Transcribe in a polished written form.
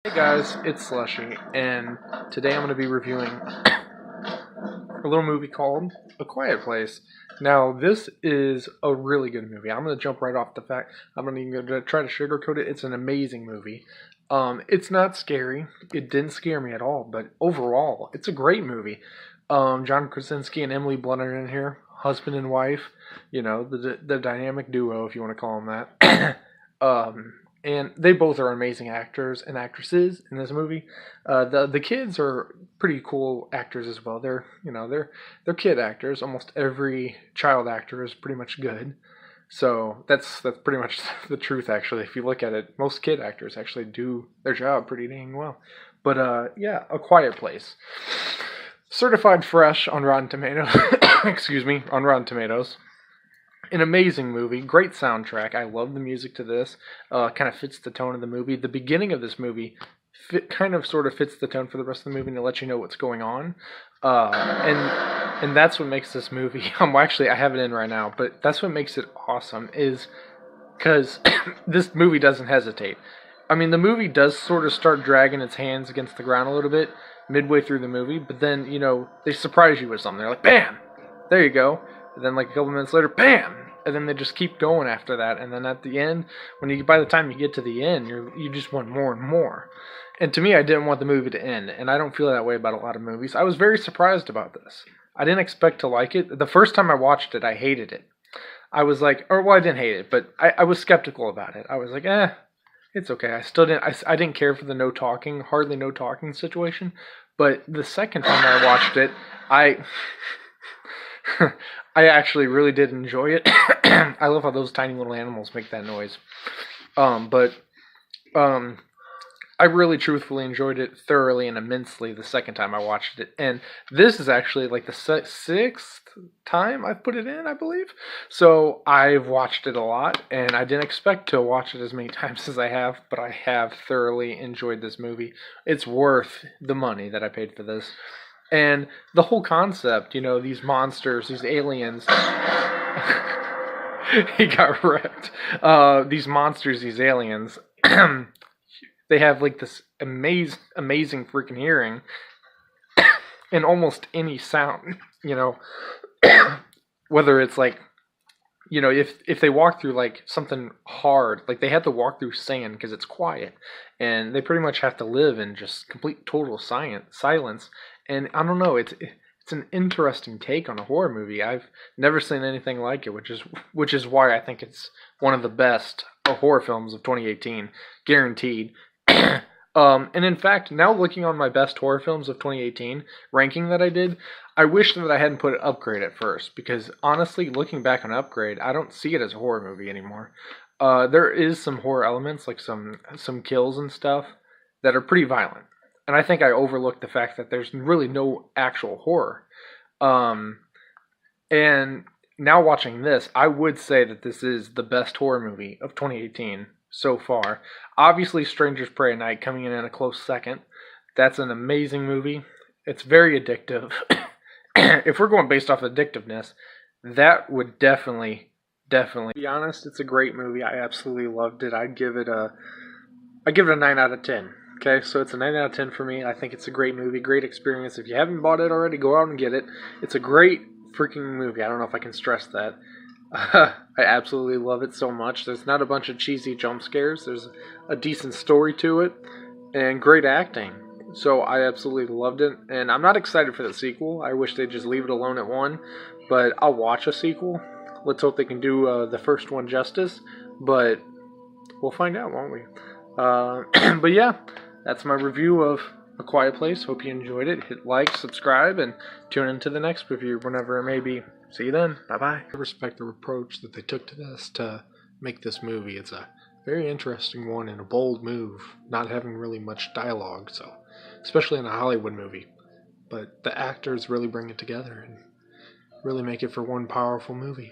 Hey guys, it's Slushie, and today I'm going to be reviewing a little movie called A Quiet Place. Now, this is a really good movie. I'm going to jump right off the fact. I'm not even going to try to sugarcoat it. It's an amazing movie. It's not scary. It didn't scare me at all, but overall, it's a great movie. John Krasinski and Emily Blunt are in here, husband and wife. You know, the dynamic duo, if you want to call them that. And they both are amazing actors and actresses in this movie. The kids are pretty cool actors as well. They're kid actors. Almost every child actor is pretty much good. So that's pretty much the truth, actually. If you look at it, most kid actors actually do their job pretty dang well. But yeah, A Quiet Place, certified fresh on Rotten Tomatoes. Excuse me, on Rotten Tomatoes. An amazing movie, great soundtrack. I love the music to this. Kind of fits the tone of the movie. The beginning of this movie kind of sort of fits the tone for the rest of the movie, and it lets you know what's going on. And that's what makes this movie. Actually, I have it in right now, but that's what makes it awesome. Is because this movie doesn't hesitate. I mean, the movie does sort of start dragging its hands against the ground a little bit midway through the movie, but then they surprise you with something. They're like, "Bam, there you go." And then like a couple minutes later, bam! And then they just keep going after that. And then at the end, by the time you get to the end, you just want more and more. And to me, I didn't want the movie to end, and I don't feel that way about a lot of movies. I was very surprised about this. I didn't expect to like it. The first time I watched it, I hated it. I was like, I didn't hate it, but I was skeptical about it. I was like, it's okay. I didn't care for the hardly no talking situation. But the second time I watched it, I actually really did enjoy it. I love how those tiny little animals make that noise. But I really truthfully enjoyed it thoroughly and immensely the second time I watched it. And this is actually like the sixth time I've put it in, I believe. So I've watched it a lot, and I didn't expect to watch it as many times as I have, but I have thoroughly enjoyed this movie. It's worth the money that I paid for this. And the whole concept, these monsters, these aliens, he got wrecked. These monsters, these aliens, they have like this amazing freaking hearing in almost any sound, whether it's like, if they walk through like something hard, like they have to walk through sand because it's quiet, and they pretty much have to live in just complete total silence. And I don't know, it's an interesting take on a horror movie. I've never seen anything like it, which is why I think it's one of the best horror films of 2018, guaranteed. And in fact, now looking on my best horror films of 2018 ranking that I did, I wish that I hadn't put Upgrade at first, because honestly, looking back on Upgrade, I don't see it as a horror movie anymore. There is some horror elements, like some kills and stuff, that are pretty violent. And I think I overlooked the fact that there's really no actual horror. And now watching this, I would say that this is the best horror movie of 2018 so far. Obviously, Strangers Prey at Night coming in at a close second. That's an amazing movie. It's very addictive. If we're going based off addictiveness, that would definitely. To be honest, it's a great movie. I absolutely loved it. I'd give it a 9 out of 10. Okay, so it's a 9 out of 10 for me. I think it's a great movie, great experience. If you haven't bought it already, go out and get it. It's a great freaking movie. I don't know if I can stress that. I absolutely love it so much. There's not a bunch of cheesy jump scares. There's a decent story to it, and great acting. So I absolutely loved it, and I'm not excited for the sequel. I wish they'd just leave it alone at one, but I'll watch a sequel. Let's hope they can do the first one justice, but we'll find out, won't we? But yeah, that's my review of A Quiet Place. Hope you enjoyed it. Hit like, subscribe, and tune into the next review whenever it may be. See you then. Bye-bye. I respect the approach that they took to this to make this movie. It's a very interesting one and a bold move, not having really much dialogue, so especially in a Hollywood movie. But the actors really bring it together and really make it for one powerful movie.